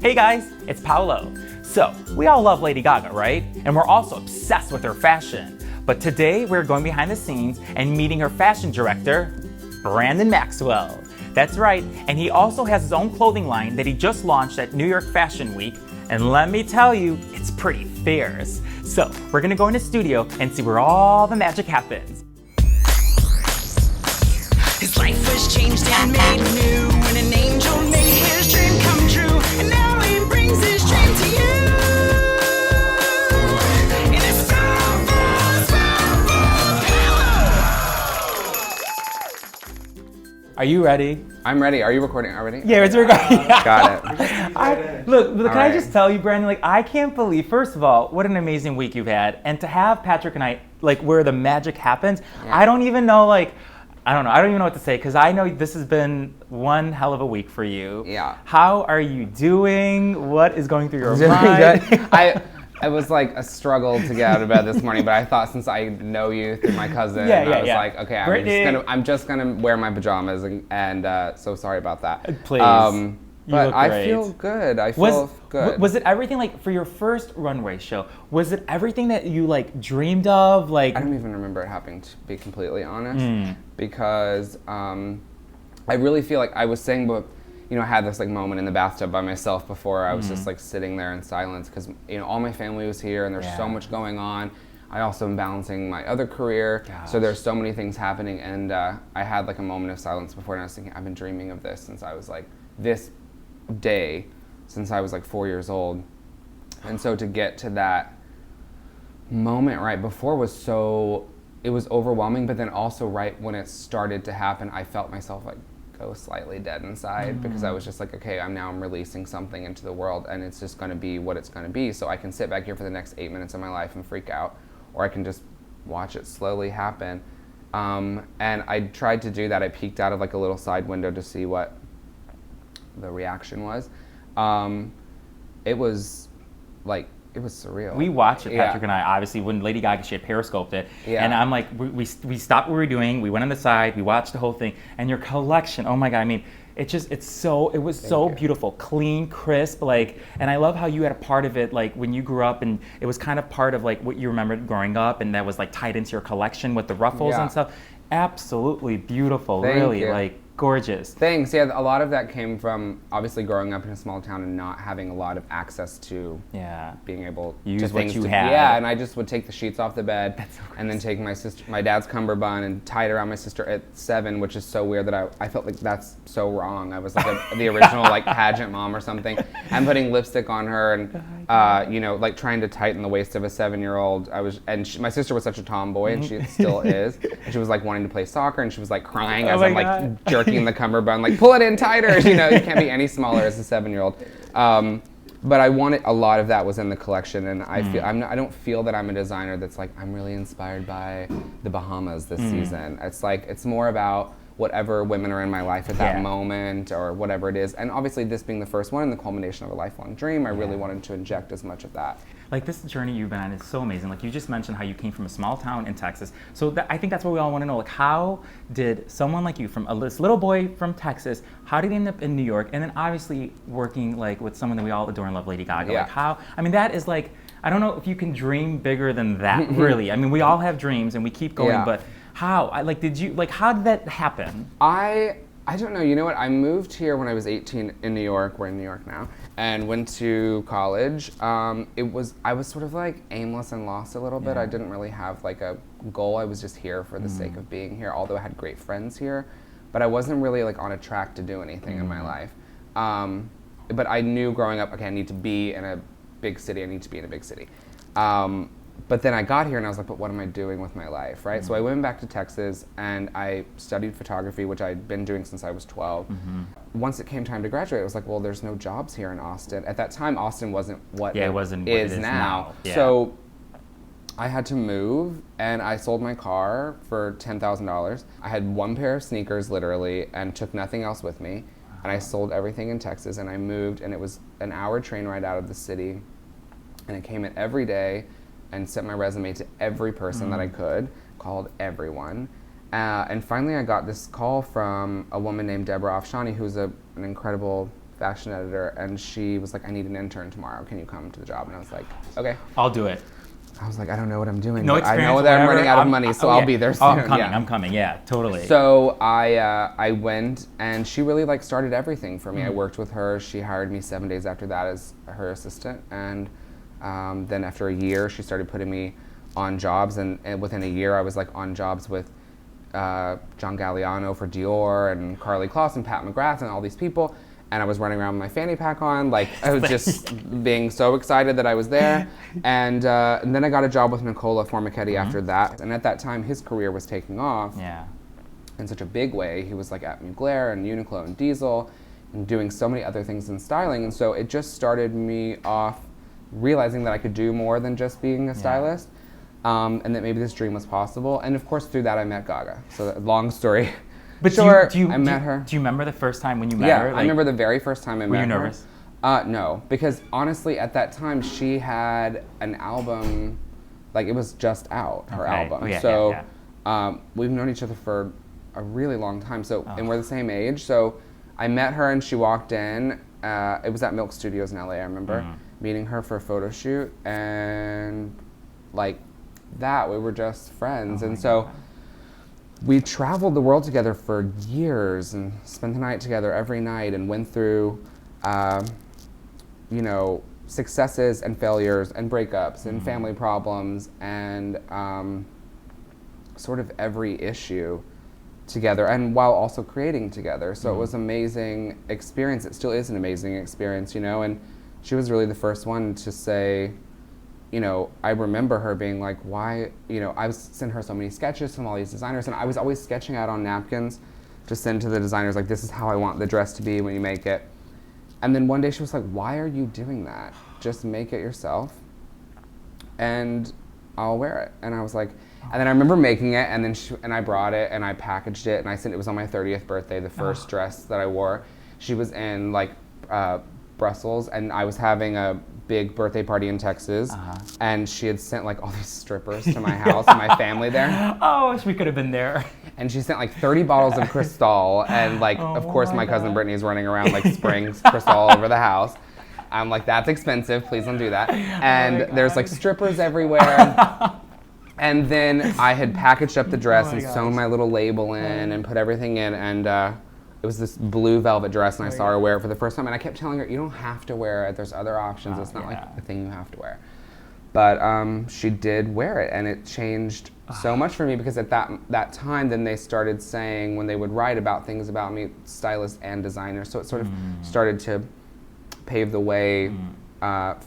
Hey guys, it's Paolo. So, we all love Lady Gaga, right? And we're also obsessed with her fashion. But today, we're going behind the scenes and meeting her fashion director, Maxwell. That's right, and he also has his own clothing line that he just launched at New York Fashion Week. And let me tell you, it's pretty fierce. So, we're gonna go in the studio and see where all the magic happens. His life was changed and made new when an angel made his dream come true. And now he brings his dream to you. In a Spoonful Power. Are you ready? I'm ready. Are you recording already? Yeah, it's recording. Got it. Look, can I right. just tell you, Brandon, like, I can't believe, first of all, what an amazing week you've had. And to have Patrick and I, like, where the magic happens, Yeah. I don't even know, like, I don't even know what to say, because I know this has been one hell of a week for you. Yeah. How are you doing? What is going through your Doing mind? good. It was like a struggle to get out of bed this morning, but I thought since I know you through my cousin, I was like, okay, I'm just gonna wear my pajamas, and so sorry about that. Please. But I feel good. I feel good. Was it everything, like, for your first runway show, was it everything that you, like, dreamed of? Like, I don't even remember it happening, to be completely honest, because I really feel like I was saying, but I had this like moment in the bathtub by myself before. I was just like sitting there in silence because all my family was here and there's so much going on. I also am balancing my other career, so there's so many things happening, and I had like a moment of silence before, and I was thinking, I've been dreaming of this since I was like this day since I was like 4 years old. And so to get to that moment right before it was overwhelming, but then also right when it started to happen, I felt myself like go slightly dead inside because I was just like, okay, I'm releasing something into the world, and it's just going to be what it's going to be. So I can sit back here for the next 8 minutes of my life and freak out, or I can just watch it slowly happen. And I tried to do that. I peeked out of like a little side window to see what the reaction was. It was surreal. we watched it, Patrick and I, obviously, when Lady Gaga, she had periscoped it. Yeah. And I'm like, we stopped what we were doing, we went on the side, we watched the whole thing, and your collection, oh my God, I mean, it was so beautiful, clean, crisp, like, and I love how you had a part of it, like, when you grew up, and it was kind of part of, like, what you remembered growing up, and that was, like, tied into your collection with the ruffles and stuff. Absolutely beautiful, Thank you. like, gorgeous. Thanks. Yeah, a lot of that came from obviously growing up in a small town and not having a lot of access to being able use to what things you to, had. Yeah, and I just would take the sheets off the bed and then take my dad's cummerbund and tie it around my sister at 7, which is so weird that I felt like that's so wrong. I was like the original like pageant mom or something. I'm putting lipstick on her and like trying to tighten the waist of a 7-year-old. My sister was such a tomboy, and she still is. And she was like wanting to play soccer, and she was like crying as I'm like jerking the cummerbund, like pull it in tighter. You can't be any smaller as a 7-year-old. But I wanted a lot of that was in the collection, and I feel I don't feel that I'm a designer that's like I'm really inspired by the Bahamas this season. It's like it's more about whatever women are in my life at that moment or whatever it is. And obviously this being the first one and the culmination of a lifelong dream, I really wanted to inject as much of that. Like, this journey you've been on is so amazing. Like, you just mentioned how you came from a small town in Texas. So I think that's what we all want to know. Like, how did someone like you, from this little boy from Texas, how did he end up in New York? And then obviously working like with someone that we all adore and love, Lady Gaga. Yeah. Like, how, I mean, that is like, I don't know if you can dream bigger than that, really. I mean, we all have dreams and we keep going, but how? How did that happen? I don't know. You know what? I moved here when I was 18 in New York. We're in New York now, and went to college. I was sort of like aimless and lost a little bit. I didn't really have like a goal. I was just here for the sake of being here. Although I had great friends here, but I wasn't really like on a track to do anything in my life. But I knew growing up, okay, I need to be in a big city. I need to be in a big city. But then I got here and I was like, but what am I doing with my life, right? So I went back to Texas and I studied photography, which I'd been doing since I was 12. Once it came time to graduate, I was like, well, there's no jobs here in Austin. At that time, Austin wasn't what it is now. Yeah. So I had to move, and I sold my car for $10,000. I had one pair of sneakers, literally, and took nothing else with me. And I sold everything in Texas, and I moved, and it was an hour train ride out of the city. And I came in every day and sent my resume to every person that I could, called everyone. And finally I got this call from a woman named Deborah Afshani, who's an incredible fashion editor, and she was like, I need an intern tomorrow. Can you come to the job? And I was like, okay. I'll do it. I was like, I don't know what I'm doing. No but I experience, know that I'm whatever. running out of money, so I'll be there soon. Oh, I'm coming. Yeah. I'm coming. Yeah, totally. So I went, and she really like started everything for me. I worked with her. She hired me 7 days after that as her assistant, and then after a year, she started putting me on jobs, and within a year, I was like on jobs with John Galliano for Dior, and Karlie Kloss and Pat McGrath, and all these people. And I was running around with my fanny pack on, like I was just being so excited that I was there. And then I got a job with Nicola Formichetti after that. And at that time, his career was taking off in such a big way. He was like at Mugler and Uniqlo and Diesel and doing so many other things in styling. And so it just started me off realizing that I could do more than just being a stylist, and that maybe this dream was possible. And of course, through that, I met Gaga. So long story. But I met her. Do you remember the first time when you met her? Yeah, I remember the very first time I met her. Were you nervous? No, because honestly, at that time, she had an album, like it was just out, her album. Oh, yeah, so yeah. We've known each other for a really long time. So and we're the same age. So I met her and she walked in. It was at Milk Studios in LA. I remember meeting her for a photo shoot, and like that, we were just friends. And so we traveled the world together for years and spent the night together every night and went through, you know, successes and failures and breakups and family problems and sort of every issue together, and while also creating together. So it was an amazing experience. It still is an amazing experience, you know, and she was really the first one to say, you know, I remember her being like, why, you know, I was sending her so many sketches from all these designers, and I was always sketching out on napkins to send to the designers, like, this is how I want the dress to be when you make it. And then one day she was like, why are you doing that? Just make it yourself, and I'll wear it. And I was like, and then I remember making it, and then I brought it, and I packaged it, and I sent it was on my 30th birthday, the first dress that I wore. She was in, like, Brussels, and I was having a big birthday party in Texas, and she had sent like all these strippers to my house and my family there. Oh, I wish we could have been there. And she sent like 30 bottles of Cristal, and like, of course, my cousin Brittany is running around like spraying Cristal all over the house. I'm like, that's expensive, please don't do that. And there's like strippers everywhere. And then I had packaged up the dress and sewn my little label in and put everything in, and it was this blue velvet dress, and I saw her wear it for the first time, and I kept telling her, you don't have to wear it, there's other options, it's not like a thing you have to wear. But she did wear it, and it changed so much for me, because at that time, then they started saying, when they would write about things about me, stylist and designer, so it sort of started to pave the way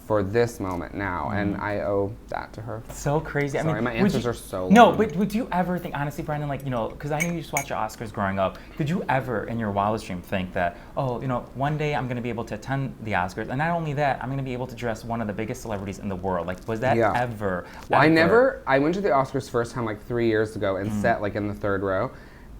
for this moment now, and I owe that to her. So crazy. Sorry, I mean, my answers are so long. No, but would you ever think, honestly, Brandon, like, you know, because I know you used to watch the Oscars growing up, did you ever, in your wildest dream, think that, oh, you know, one day I'm going to be able to attend the Oscars, and not only that, I'm going to be able to dress one of the biggest celebrities in the world? Like, was that ever? Well, I went to the Oscars first time like 3 years ago and sat like in the third row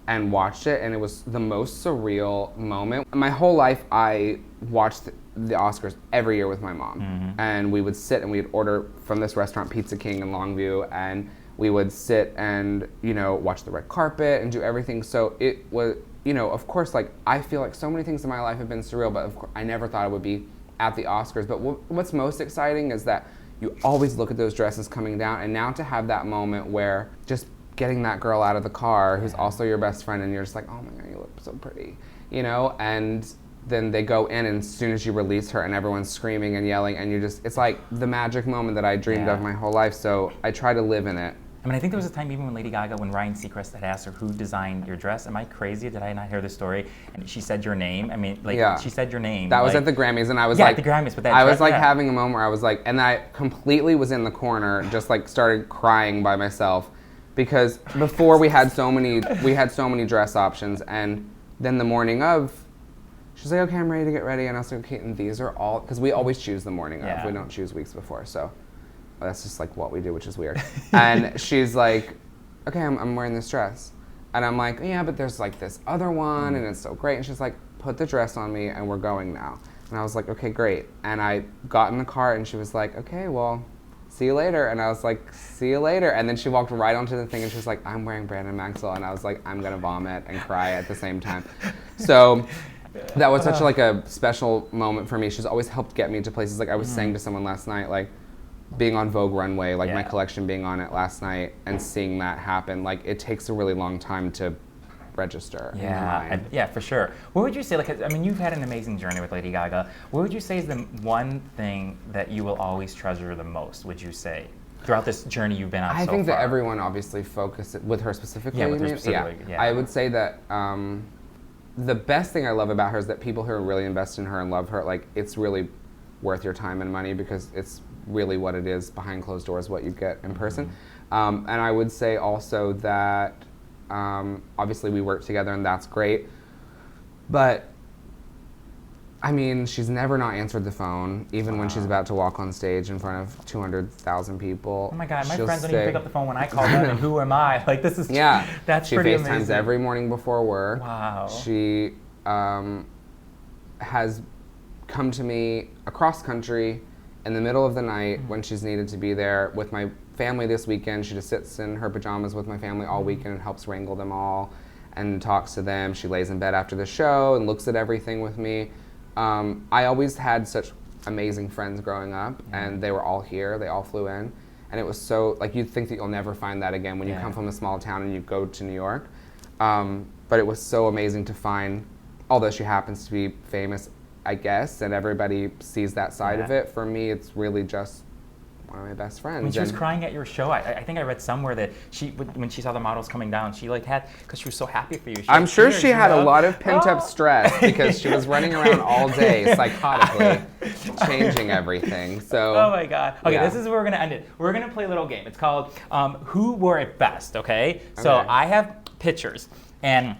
and watched it, and it was the most surreal moment. My whole life, I watched the Oscars every year with my mom, and we would sit and we'd order from this restaurant, Pizza King in Longview, and we would sit and, you know, watch the red carpet and do everything. So it was, you know, of course, like, I feel like so many things in my life have been surreal, but of course, I never thought I would be at the Oscars. But what's most exciting is that you always look at those dresses coming down, and now to have that moment where just getting that girl out of the car who's also your best friend, and you're just like, oh my God, you look so pretty, you know, and then they go in, and as soon as you release her and everyone's screaming and yelling, and you just, it's like the magic moment that I dreamed of my whole life, so I try to live in it. I mean, I think there was a time even when Lady Gaga, when Ryan Seacrest had asked her who designed your dress. Am I crazy? Did I not hear the story? And she said your name. I mean, like, she said your name. That was like, at the Grammys, and I was at the Grammys, but that I was like having a moment where I was like, and I completely was in the corner, just like started crying by myself, because before we had so many dress options, and then the morning of, she's like, okay, I'm ready to get ready, and I was like, okay, and these are all, because we always choose the morning of, we don't choose weeks before, so that's just like what we do, which is weird. And she's like, okay, I'm wearing this dress, and I'm like, yeah, but there's like this other one, and it's so great, and she's like, put the dress on me, and we're going now. And I was like, okay, great. And I got in the car, and she was like, okay, well, see you later. And I was like, see you later. And then she walked right onto the thing, and she was like, I'm wearing Brandon Maxwell. And I was like, I'm gonna vomit and cry at the same time. So that was such like a special moment for me. She's always helped get me to places. Like I was saying to someone last night, like being on Vogue runway, like my collection being on it last night and seeing that happen, like it takes a really long time to register in your mind. Yeah, for sure. What would you say, like, I mean, you've had an amazing journey with Lady Gaga. What would you say is the one thing that you will always treasure the most, would you say, throughout this journey you've been on so far? I think that everyone obviously focuses, with her specifically. Yeah, with her specifically, yeah. I would say that the best thing I love about her is that people who are really invested in her and love her, like, it's really worth your time and money because it's really what it is behind closed doors, what you get in person. And I would say also that obviously we work together and that's great, but I mean, she's never not answered the phone, even when she's about to walk on stage in front of 200,000 people. Oh my God, my friends don't even pick up the phone when I call them, and who am I? Like, this is, that's she pretty FaceTimes amazing. every morning before work. Wow. She has come to me across country in the middle of the night when she's needed to be there with my family this weekend. She just sits in her pajamas with my family all weekend and helps wrangle them all and talks to them. She lays in bed after the show and looks at everything with me. I always had such amazing friends growing up, and they were all here. They all flew in, and it was so, like, you'd think that you'll never find that again when you come from a small town and you go to New York. But it was so amazing to find, although she happens to be famous, I guess, and everybody sees that side of it. For me, it's really just one of my best friends. When she was crying at your show, I think I read somewhere that she, when she saw the models coming down, she like had, because she was so happy for you. I'm sure she had a lot of pent-up stress because she was running around all day psychotically, changing everything. So. Oh my God. Okay, this is where we're gonna end it. We're gonna play a little game. It's called Who Wore It Best, okay? So I have pictures, and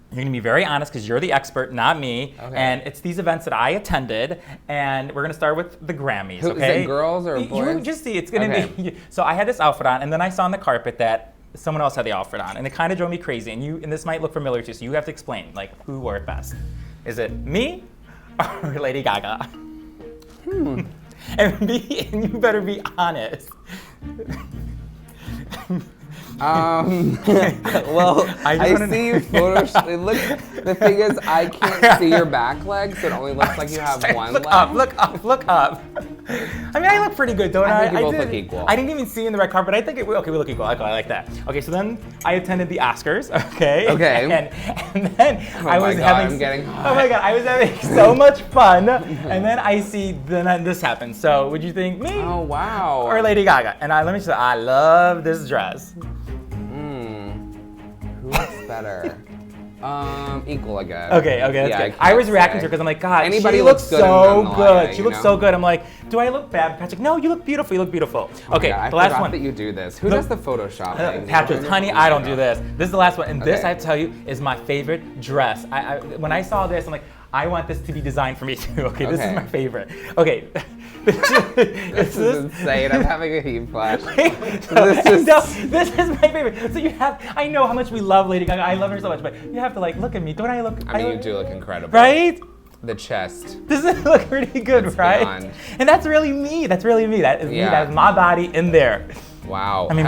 you're gonna be very honest because you're the expert, not me. Okay. And it's these events that I attended, and we're gonna start with the Grammys. Okay? Is it girls or boys? You just see, it's gonna be. So I had this outfit on, and then I saw on the carpet that someone else had the outfit on, and it kind of drove me crazy. And this might look familiar to you, so you have to explain, like, who wore it best? Is it me or Lady Gaga? And you better be honest. Well, I see you Photoshop. It looks. The thing is, I can't see your back leg, so it only looks like you have one leg. Look up. I mean, I look pretty good, don't I? I think you both look equal. I didn't even see you in the red carpet. I think we look equal. I like that. Okay, so then I attended the Oscars. Okay. And then I was having. I'm getting hot. Oh my God, I was having so much fun, and then I see then this happened. So would you think me? Oh wow. Or Lady Gaga? And let me just say, I love this dress. Who looks better? Equal again. Okay, that's good. I was reacting to her because I'm like, God, anybody she looks good so in good. She looks so good. I'm like, do I look bad? Patrick, no, you look beautiful. You look beautiful. Okay, I the last forgot one. that you do this. Who does the Photoshop? Patrick, honey, I don't do this. This is the last one, and this I have to tell you is my favorite dress. When I saw this, I'm like, I want this to be designed for me too. Okay, this is my favorite. Okay. This is insane. I'm having a heat flash. This is my favorite. So you have, I know how much we love Lady Gaga. I love her so much, but you have to like look at me. Don't I look? I mean, you do look incredible. Right? The chest. Does it look pretty good, it's right? Beyond. And that's really me. That is me. That is my body in there. Wow. I mean,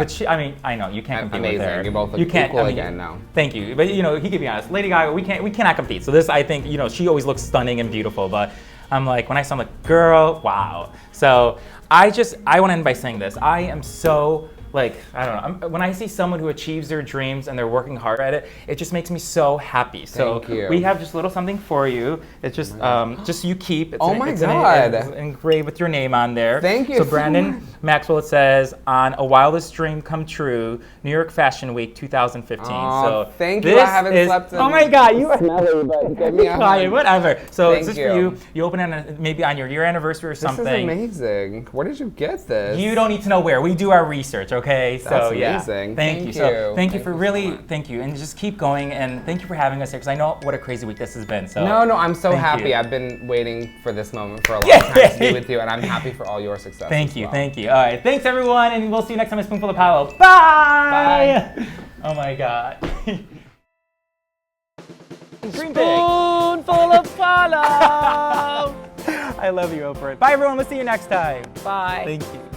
I know you can't compete with her. You both look equal again now. Thank you. But he can be honest. Lady Gaga, we cannot compete. So this, I think, she always looks stunning and beautiful. But I'm like, when I saw, I'm like, girl, wow. So I want to end by saying this. I am so, like, I don't know. When I see someone who achieves their dreams and they're working hard at it, it just makes me so happy. So Thank you. We have just a little something for you. It's just you keep. It's it's engraved with your name on there. Thank you. So Brandon Maxwell, it says, on a wildest dream come true, New York Fashion Week 2015. So thank you. I haven't slept in. Oh my God, you are smelly, but give me a hug. Whatever. So Thank it's just you. for you. You open it maybe on your year anniversary or something. This is amazing. Where did you get this? You don't need to know where. We do our research, okay? So That's yeah. amazing. Thank you. So thank you for really, thank you, and just keep going, and thank you for having us here because I know what a crazy week this has been. So no, I'm so happy. I've been waiting for this moment for a long time to be with you, and I'm happy for all your success. Thank you. All right, thanks everyone, and we'll see you next time at Spoonful of Paolo. Bye. Oh my God. Spoonful of Paolo. I love you, Oprah. Bye everyone. We'll see you next time. Bye. Thank you.